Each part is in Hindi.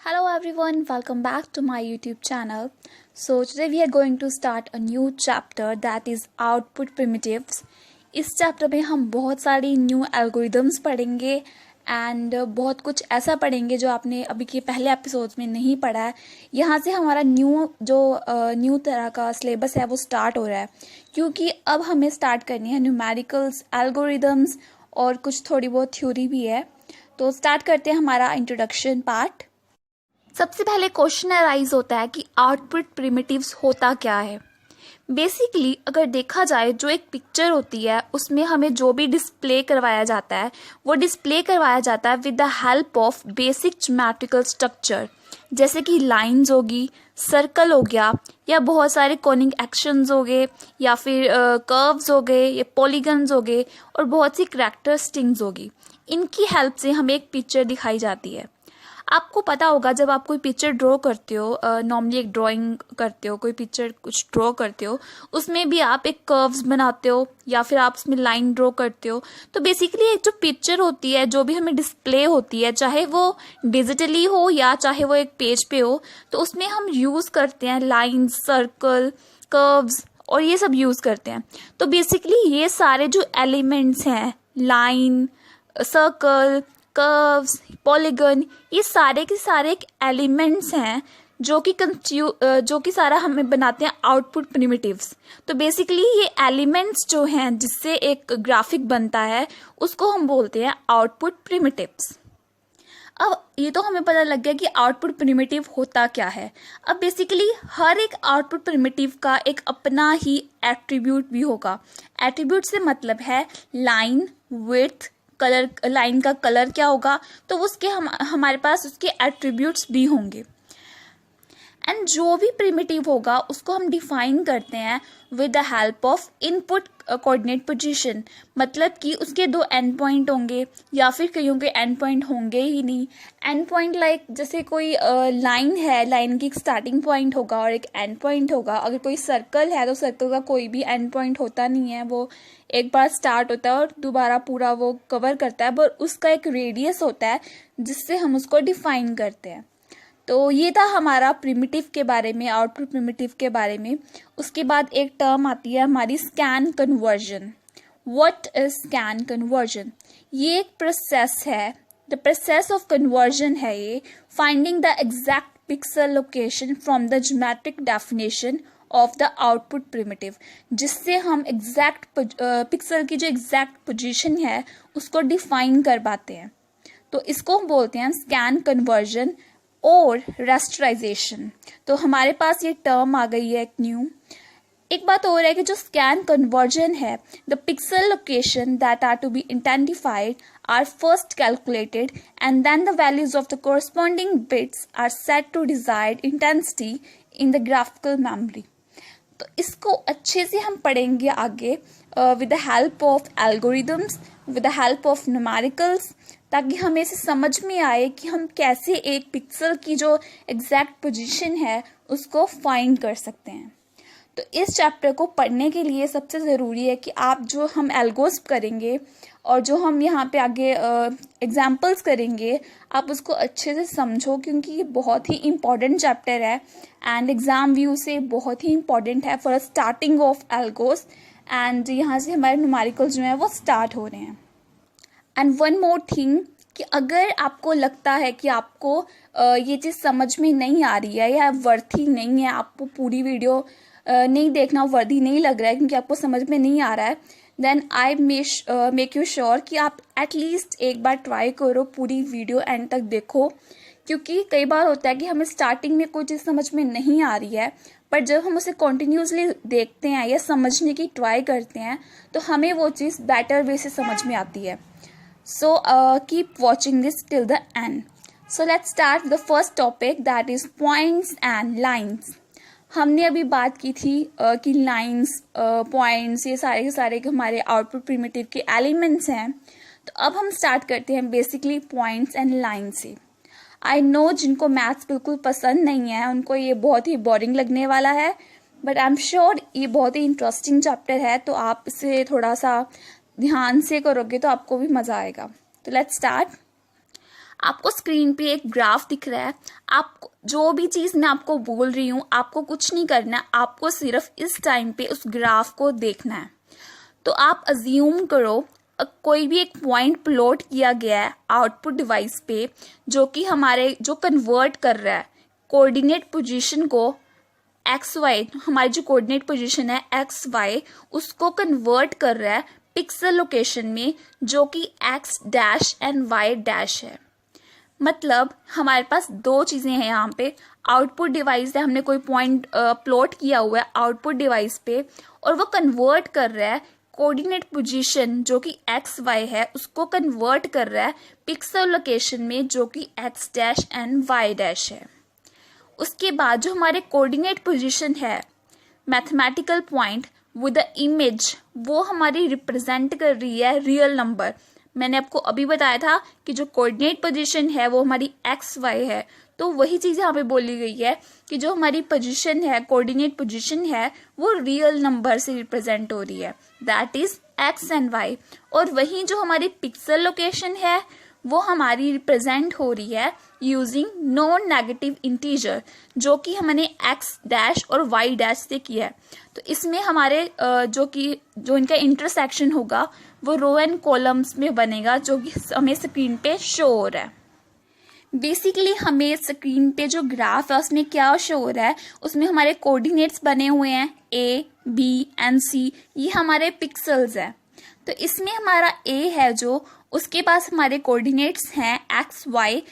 Hello everyone, welcome back to my YouTube channel. So today we are going to start a new chapter that is output primitives. इस चैप्टर में हम बहुत सारी न्यू एल्गोरिदम्स पढ़ेंगे एंड बहुत कुछ ऐसा पढ़ेंगे जो आपने अभी के पहले एपिसोड्स में नहीं पढ़ा है. यहाँ से हमारा न्यू तरह का सिलेबस है वो स्टार्ट हो रहा है क्योंकि अब हमें स्टार्ट करनी है न्यूमेरिकल्स, एल्गोरिदम्स और कुछ थोड़ी बहुत थ्योरी भी है. तो स्टार्ट करते हैं हमारा इंट्रोडक्शन पार्ट. सबसे पहले क्वेश्चन अराइज होता है कि आउटपुट प्रिमिटिव्स होता क्या है. बेसिकली अगर देखा जाए जो एक पिक्चर होती है उसमें हमें जो भी डिस्प्ले करवाया जाता है वो डिस्प्ले करवाया जाता है with the help of basic geometrical structure, जैसे कि लाइंस होगी, सर्कल हो गया, या बहुत सारे कॉनिक एक्शंस हो गए, या फिर कर्व्स हो गए, या पॉलीगन्स हो गए, और बहुत सी कैरेक्टरिस्टिक्स होगी. इनकी हेल्प से हमें एक पिक्चर दिखाई जाती है. आपको पता होगा जब आप कोई पिक्चर ड्रॉ करते हो, नॉर्मली एक ड्राइंग करते हो, कोई पिक्चर कुछ ड्रॉ करते हो, उसमें भी आप एक कर्व्स बनाते हो या फिर आप उसमें लाइन ड्रॉ करते हो. तो बेसिकली एक जो पिक्चर होती है, जो भी हमें डिस्प्ले होती है, चाहे वो डिजिटली हो या चाहे वो एक पेज पे हो, तो उसमें हम यूज़ करते हैं लाइन, सर्कल, कर्व्स और ये सब यूज़ करते हैं. तो बेसिकली ये सारे जो एलिमेंट्स हैं, लाइन, सर्कल, कर्व्स, पॉलीगन, ये सारे के सारे एक एलिमेंट्स हैं जो कि सारा हमें बनाते हैं आउटपुट प्रिमिटिव्स. तो बेसिकली ये एलिमेंट्स जो हैं जिससे एक ग्राफिक बनता है उसको हम बोलते हैं आउटपुट प्रिमिटिव्स. अब ये तो हमें पता लग गया कि आउटपुट प्रिमिटिव होता क्या है. अब बेसिकली हर एक आउटपुट प्रिमिटिव का एक अपना ही एट्रीब्यूट भी होगा. एट्रीब्यूट से मतलब है लाइन, विड्थ, कलर. लाइन का कलर क्या होगा, तो उसके हमारे पास उसके एट्रीब्यूट्स भी होंगे. एंड जो भी प्रिमिटिव होगा उसको हम डिफाइन करते हैं with the help of input coordinate position. मतलब कि उसके दो एंड पॉइंट होंगे या फिर कईयों के एंड पॉइंट होंगे ही नहीं. एंड पॉइंट लाइक जैसे कोई लाइन है, लाइन की एक स्टार्टिंग पॉइंट होगा और एक एंड पॉइंट होगा. अगर कोई सर्कल है तो सर्कल का कोई भी एंड पॉइंट होता नहीं है, वो एक बार स्टार्ट होता है और दोबारा पूरा वो कवर करता है, पर उसका एक रेडियस होता है जिससे हम उसको डिफाइन करते हैं. तो ये था हमारा प्रिमिटिव के बारे में, आउटपुट प्रिमिटिव के बारे में. उसके बाद एक टर्म आती है हमारी scan conversion. What is scan conversion? ये एक प्रोसेस है, द प्रोसेस ऑफ कन्वर्जन है ये, finding the exact pixel location from the geometric definition of the output primitive, जिससे हम एग्जैक्ट पिक्सल की जो एग्जैक्ट पोजीशन है उसको डिफाइन कर पाते हैं. तो इसको हम बोलते हैं स्कैन कन्वर्जन और रेस्टराइजेशन. तो हमारे पास ये टर्म आ गई है एक न्यू. एक बात और है कि जो स्कैन कन्वर्जन है, the pixel location that are to be identified are first calculated and then the values of the corresponding bits are set to desired intensity in the graphical memory. तो इसको अच्छे से हम पढ़ेंगे आगे with the help of algorithms, with the help of numericals, ताकि हमें इसे समझ में आए कि हम कैसे एक पिक्सल की जो एग्जैक्ट पोजीशन है उसको फाइंड कर सकते हैं. तो इस चैप्टर को पढ़ने के लिए सबसे ज़रूरी है कि आप जो हम एल्गोस करेंगे और जो हम यहाँ पे आगे एग्जाम्पल्स करेंगे आप उसको अच्छे से समझो, क्योंकि ये बहुत ही इम्पॉर्टेंट चैप्टर है एंड एग्ज़ाम व्यू से बहुत ही इम्पॉर्टेंट है for starting of algos. And यहाँ से हमारे न्यूमेरिकल्स जो हैं वो स्टार्ट हो रहे हैं. एंड वन मोर थिंग कि अगर आपको लगता है कि आपको ये चीज़ समझ में नहीं आ रही है या वर्थी नहीं है, आपको पूरी वीडियो नहीं देखना वर्दी नहीं लग रहा है क्योंकि आपको समझ में नहीं आ रहा है, then I make you sure कि आप एटलीस्ट एक बार ट्राई करो, पूरी वीडियो एंड तक देखो. क्योंकि कई बार होता है कि हमें स्टार्टिंग में कोई चीज़ समझ में नहीं आ रही है, पर जब हम उसे कॉन्टिन्यूसली देखते हैं या समझने की ट्राई करते हैं तो हमें वो चीज़ बेटर वे से समझ में आती है. So keep watching this till the end. So let's start the first topic, that is points and lines. हमने अभी बात की थी कि लाइंस, पॉइंट्स, ये सारे के सारे हमारे आउटपुट प्रिमिटिव के एलिमेंट्स हैं. तो अब हम स्टार्ट करते हैं बेसिकली पॉइंट्स एंड लाइन से. आई नो जिनको मैथ्स बिल्कुल पसंद नहीं है उनको ये बहुत ही बोरिंग लगने वाला है, बट आई एम श्योर ये बहुत ही इंटरेस्टिंग चैप्टर है. तो आप इसे थोड़ा सा ध्यान से करोगे तो आपको भी मज़ा आएगा. तो लेट्स स्टार्ट. आपको स्क्रीन पे एक ग्राफ दिख रहा है, आप जो भी चीज़ मैं आपको बोल रही हूँ आपको कुछ नहीं करना है, आपको सिर्फ इस टाइम पे उस ग्राफ को देखना है। तो आप अज्यूम करो कोई भी एक पॉइंट प्लॉट किया गया है आउटपुट डिवाइस पे, जो कि हमारे जो कन्वर्ट कर रहा है कोऑर्डिनेट पोजीशन को एक्स वाई, हमारी जो कोऑर्डिनेट पोजीशन है एक्स वाई, उसको कन्वर्ट कर रहा है पिक्सल लोकेशन में, जो कि x dash and y dash है। मतलब हमारे पास दो चीज़ें हैं यहाँ पे, आउटपुट डिवाइस है, हमने कोई पॉइंट प्लॉट किया हुआ है आउटपुट डिवाइस पे और वो कन्वर्ट कर रहा है कोऑर्डिनेट पोजीशन जो कि एक्स वाई है, उसको कन्वर्ट कर रहा है पिक्सल लोकेशन में जो कि x dash and y dash है। उसके बाद जो हमारे कोऑर्डिनेट पोजीशन है mathematical point with the image, वो हमारी रिप्रेजेंट कर रही है रियल नंबर। मैंने आपको अभी बताया था कि जो कोऑर्डिनेट पोजीशन है वो हमारी एक्स वाई है, तो वही चीज़ यहाँ पे बोली गई है कि जो हमारी पोजीशन है कोऑर्डिनेट पोजीशन है वो रियल नंबर से रिप्रेजेंट हो रही है, that is x and y. और वहीं जो हमारी पिक्सल लोकेशन है वो हमारी रिप्रेजेंट हो रही है यूजिंग नॉन नेगेटिव इंटीजर, जो कि हमने एक्स डैश और वाई डैश से किया है। तो इसमें हमारे जो इनका इंटरसेक्शन होगा वो रो एंड कॉलम्स में बनेगा, जो कि हमें स्क्रीन पे शो हो रहा है। बेसिकली हमें स्क्रीन पे जो ग्राफ है उसमें क्या शो हो रहा है, उसमें हमारे कोऑर्डिनेट्स बने हुए हैं ए बी एंड सी, ये हमारे पिक्सल्स है। तो इसमें हमारा ए है जो, उसके पास हमारे कोऑर्डिनेट्स हैं एक्स वाई।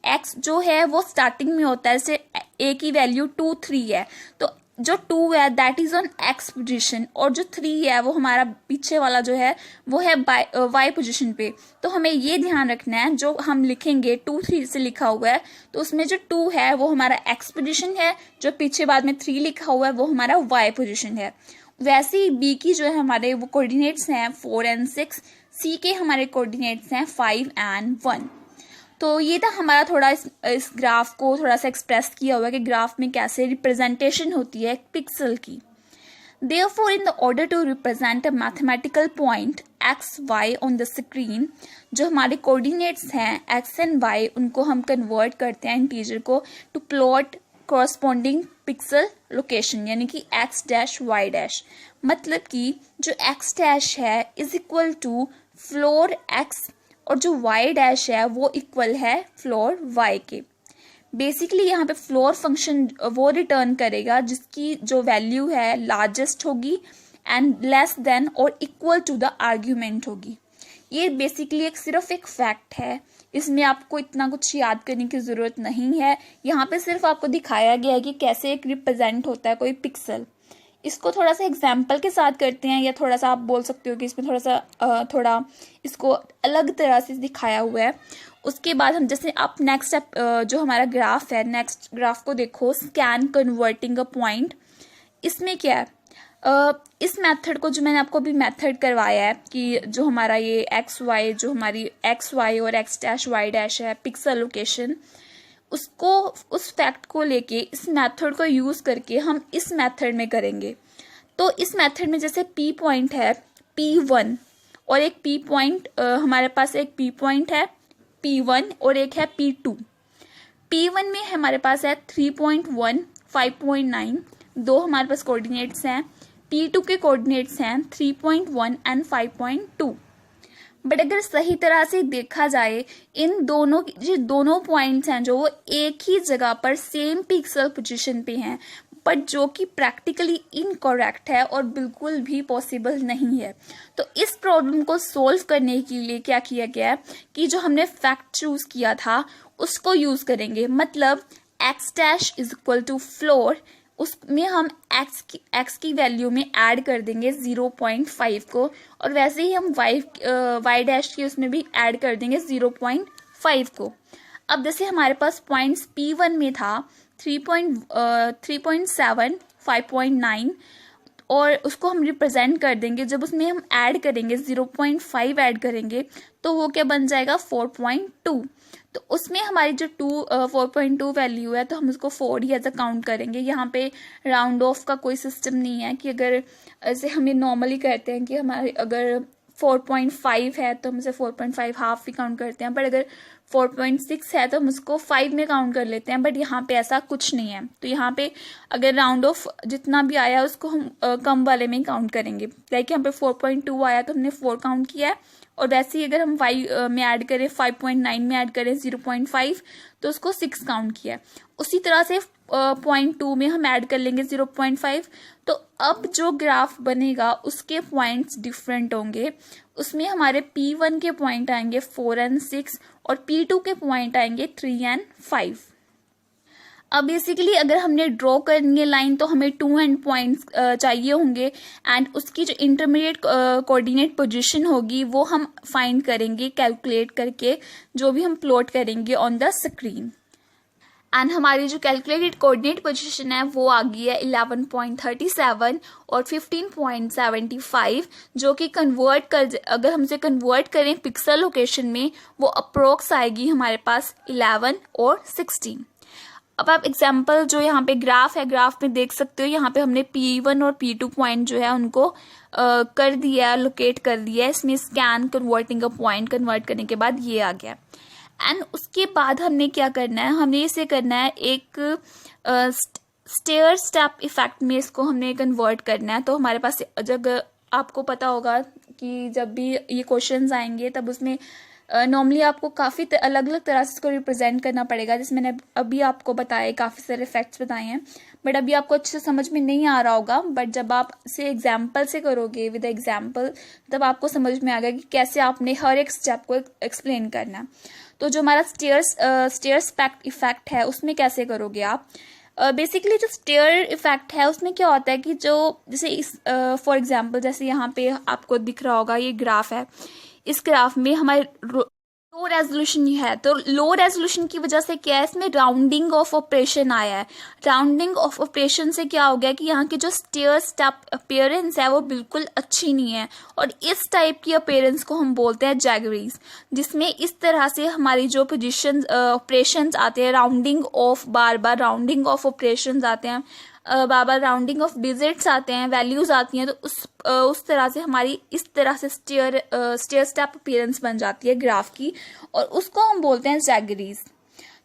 एक्स जो है वो स्टार्टिंग में होता है, जैसे ए की वैल्यू 2 3 है, तो जो 2 है that is on x position, और जो 3 है वो हमारा पीछे वाला जो है वो है वाई पोजीशन पे। तो हमें ये ध्यान रखना है, जो हम लिखेंगे 2 3 से लिखा हुआ है तो उसमें जो 2 है वो हमारा एक्स पोजीशन है, जो पीछे बाद में 3 लिखा हुआ है वो हमारा वाई पोजीशन है। वैसे ही बी की जो है हमारे वो कोऑर्डिनेट्स हैं 4 एंड 6, सी के हमारे कोऑर्डिनेट्स हैं 5 एंड 1। तो ये था हमारा थोड़ा इस ग्राफ को थोड़ा सा एक्सप्रेस किया हुआ है कि ग्राफ में कैसे रिप्रेजेंटेशन होती है एक पिक्सल की। Therefore, in the order to represent a mathematical point x, y on the screen, जो हमारे कोऑर्डिनेट्स हैं x एंड y, उनको हम कन्वर्ट करते हैं इंटीजर को to plot corresponding pixel location, यानी कि x डैश y डैश। मतलब कि जो x डैश है is equal to floor x और जो y डैश है वो इक्वल है फ्लोर y के। बेसिकली यहाँ पे फ्लोर फंक्शन वो रिटर्न करेगा जिसकी जो वैल्यू है लार्जेस्ट होगी एंड लेस देन और इक्वल टू द आर्ग्यूमेंट होगी। ये बेसिकली सिर्फ एक फैक्ट है, इसमें आपको इतना कुछ याद करने की ज़रूरत नहीं है। यहाँ पे सिर्फ आपको दिखाया गया है कि कैसे एक रिप्रेजेंट होता है कोई पिक्सल। इसको थोड़ा सा एग्जाम्पल के साथ करते हैं, या थोड़ा सा आप बोल सकते हो कि इसमें थोड़ा इसको अलग तरह से दिखाया हुआ है। उसके बाद हम जैसे आप नेक्स्ट स्टेप जो हमारा ग्राफ है, नेक्स्ट ग्राफ को देखो, स्कैन कन्वर्टिंग अ पॉइंट। इसमें क्या है, इस मेथड को जो मैंने आपको अभी मेथड करवाया है कि जो हमारा ये एक्स वाई, जो हमारी एक्स वाई और एक्स डैश वाई डैश है पिक्सल लोकेशन, उसको उस फैक्ट को लेके इस मेथड को यूज़ करके हम इस मेथड में करेंगे। तो इस मेथड में जैसे पी पॉइंट है P1 और एक पी पॉइंट हमारे पास एक पी पॉइंट है P1 और एक है P2। P1 में हमारे पास है 3.1 5.9, दो हमारे पास कोऑर्डिनेट्स हैं। P2 के कोऑर्डिनेट्स हैं 3.1 एंड 5.2। बट अगर सही तरह से देखा जाए इन दोनों जो दोनों पॉइंट्स हैं जो वो एक ही जगह पर सेम पिक्सल पोजीशन पे हैं, बट जो कि प्रैक्टिकली इनकरेक्ट है और बिल्कुल भी पॉसिबल नहीं है। तो इस प्रॉब्लम को सोल्व करने के लिए क्या किया गया है कि जो हमने फैक्ट चूज किया था उसको यूज करेंगे। मतलब x dash is equal to floor, उसमें हम x की वैल्यू में ऐड कर देंगे 0.5 को, और वैसे ही हम y डैश की उसमें भी ऐड कर देंगे 0.5 को। अब जैसे हमारे पास पॉइंट्स P1 में था 3.7 5.9, और उसको हम रिप्रेजेंट कर देंगे, जब उसमें हम ऐड करेंगे 0.5 ऐड करेंगे तो वो क्या बन जाएगा 4.2। तो उसमें हमारी जो 4.2 वैल्यू है तो हम उसको 4 ही एज अ काउंट करेंगे। यहाँ पे राउंड ऑफ का कोई सिस्टम नहीं है कि अगर ऐसे हमें नॉर्मली कहते हैं कि हमारे अगर 4.5 है तो हम इसे 4.5 हाफ ही काउंट करते हैं, बट अगर 4.6 है तो हम उसको 5 में काउंट कर लेते हैं, बट यहाँ पे ऐसा कुछ नहीं है। तो यहाँ पे अगर राउंड ऑफ जितना भी आया उसको हम कम वाले में काउंट करेंगे। लाइक यहाँ पे 4.2 आया तो हमने 4 काउंट किया है, और वैसे ही अगर हम 5 में ऐड करें, 5.9 में ऐड करें 0.5 तो उसको 6 काउंट किया है। उसी तरह से 0.2 में हम ऐड कर लेंगे 0.5, तो अब जो ग्राफ बनेगा उसके पॉइंट्स डिफरेंट होंगे। उसमें हमारे P1 के पॉइंट आएंगे 4 और 6 और P2 के पॉइंट आएंगे 3 और 5। अब बेसिकली अगर हमने ड्रॉ करनी है लाइन तो हमें 2 एंड पॉइंट्स चाहिए होंगे, एंड उसकी जो इंटरमीडिएट कोऑर्डिनेट पोजीशन होगी वो हम फाइंड करेंगे कैलकुलेट करके, जो भी हम प्लॉट करेंगे ऑन द स्क्रीन। एंड हमारी जो कैलकुलेटेड कोऑर्डिनेट पोजीशन है वो आ गई है 11.37 और 15.75, जो कि अगर हमसे कन्वर्ट करें पिक्सल लोकेशन में वो अप्रोक्स आएगी हमारे पास 11 और 16। अब आप एग्जाम्पल जो यहाँ पे ग्राफ है, ग्राफ में देख सकते हो यहाँ पे हमने P1 और P2 पॉइंट जो है उनको कर दिया, लोकेट कर दिया है। इसमें scan converting a point convert करने के बाद ये आ गया। एंड उसके बाद हमने क्या करना है, हमने इसे करना है एक स्टेयर स्टेप इफेक्ट में इसको हमने कन्वर्ट करना है। तो हमारे पास जब आपको पता होगा कि जब भी ये क्वेश्चंस आएंगे तब उसमें नॉर्मली आपको काफ़ी अलग अलग तरह से इसको रिप्रेजेंट करना पड़ेगा, जिसमें मैंने अभी आपको बताया, काफ़ी सारे फैक्ट्स बताए हैं, बट अभी आपको अच्छे से समझ में नहीं आ रहा होगा। बट जब आप इसे एग्जाम्पल से करोगे विद एग्जाम्पल तब आपको समझ में आ गया कि कैसे आपने हर एक स्टेप को एक्सप्लेन करना। तो जो हमारा स्टेयर्स इफेक्ट है उसमें कैसे करोगे आप, बेसिकली जो स्टेयर इफेक्ट है उसमें क्या होता है कि जो जैसे इस फॉर एग्जांपल जैसे यहाँ पे आपको दिख रहा होगा ये ग्राफ है, इस ग्राफ में हमारे लो रेजोल्यूशन है, तो लो रेजोल्यूशन की वजह से क्या है, इसमें राउंडिंग ऑफ ऑपरेशन आया है। राउंडिंग ऑफ ऑपरेशन से क्या हो गया कि यहाँ की जो स्टेयर स्टेप अपीयरेंस है वो बिल्कुल अच्छी नहीं है, और इस टाइप की अपीयरेंस को हम बोलते हैं जैगरीज, जिसमें इस तरह से हमारी जो पोजिशन ऑपरेशंस आते हैं, राउंडिंग ऑफ बार बार राउंडिंग ऑफ ऑपरेशंस आते हैं, बार बार राउंडिंग ऑफ डिजिट्स आते हैं, वैल्यूज आती हैं, तो उस तरह से हमारी इस तरह से स्टेयर स्टेप अपीयरेंस बन जाती है ग्राफ की, और उसको हम बोलते हैं जैगरीज।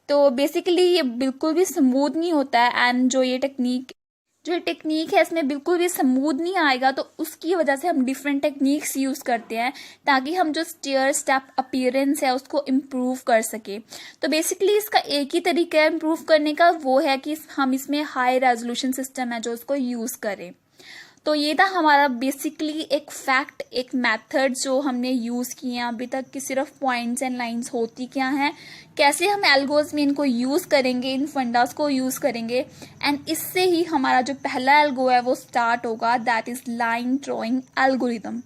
तो बेसिकली ये बिल्कुल भी स्मूथ नहीं होता है, एंड जो ये टेक्निक है इसमें बिल्कुल भी स्मूथ नहीं आएगा, तो उसकी वजह से हम डिफरेंट टेक्निक्स यूज करते हैं ताकि हम जो स्टेयर स्टेप अपीयरेंस है उसको इम्प्रूव कर सके। तो बेसिकली इसका एक ही तरीका है इम्प्रूव करने का, वो है कि हम इसमें हाई रेजोल्यूशन सिस्टम है जो उसको यूज करें। तो ये था हमारा बेसिकली एक फैक्ट, एक मेथड जो हमने यूज़ किए हैं अभी तक कि सिर्फ पॉइंट्स एंड लाइंस होती क्या हैं, कैसे हम एल्गोज में इनको यूज़ करेंगे, इन फंडास को यूज़ करेंगे, एंड इससे ही हमारा जो पहला एल्गो है वो स्टार्ट होगा, that is line drawing algorithm.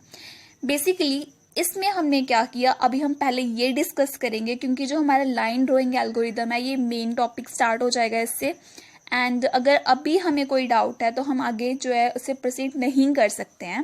Basically इसमें हमने क्या किया, अभी हम पहले ये डिस्कस करेंगे क्योंकि जो हमारा लाइन ड्राइंग एल्गोरिदम है ये मेन टॉपिक स्टार्ट हो जाएगा इससे, एंड अगर अभी हमें कोई डाउट है तो हम आगे जो है उसे प्रोसीड नहीं कर सकते हैं।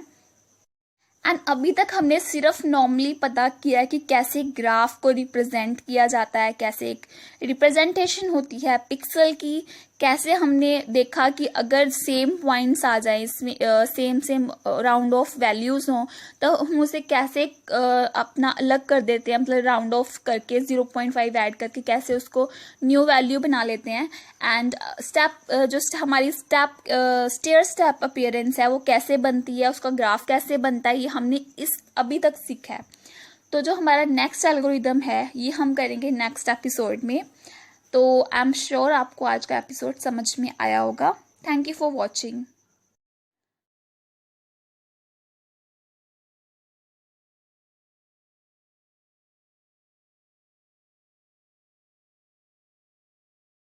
एंड अभी तक हमने सिर्फ नॉर्मली पता किया है कि कैसे ग्राफ को रिप्रेजेंट किया जाता है, कैसे एक रिप्रेजेंटेशन होती है पिक्सल की, कैसे हमने देखा कि अगर सेम पॉइंट्स आ जाए इसमें सेम राउंड ऑफ वैल्यूज़ हों तो हम उसे कैसे अपना अलग कर देते हैं, मतलब राउंड ऑफ करके 0.5 ऐड करके कैसे उसको न्यू वैल्यू बना लेते हैं, एंड हमारी स्टेयर स्टेप अपीयरेंस है वो कैसे बनती है, उसका ग्राफ कैसे बनता है, ये हमने अभी तक सीखा है। तो जो हमारा नेक्स्ट एल्गोरिदम है ये हम करेंगे नेक्स्ट एपिसोड में। तो आई एम श्योर आपको आज का एपिसोड समझ में आया होगा। Thank you for watching.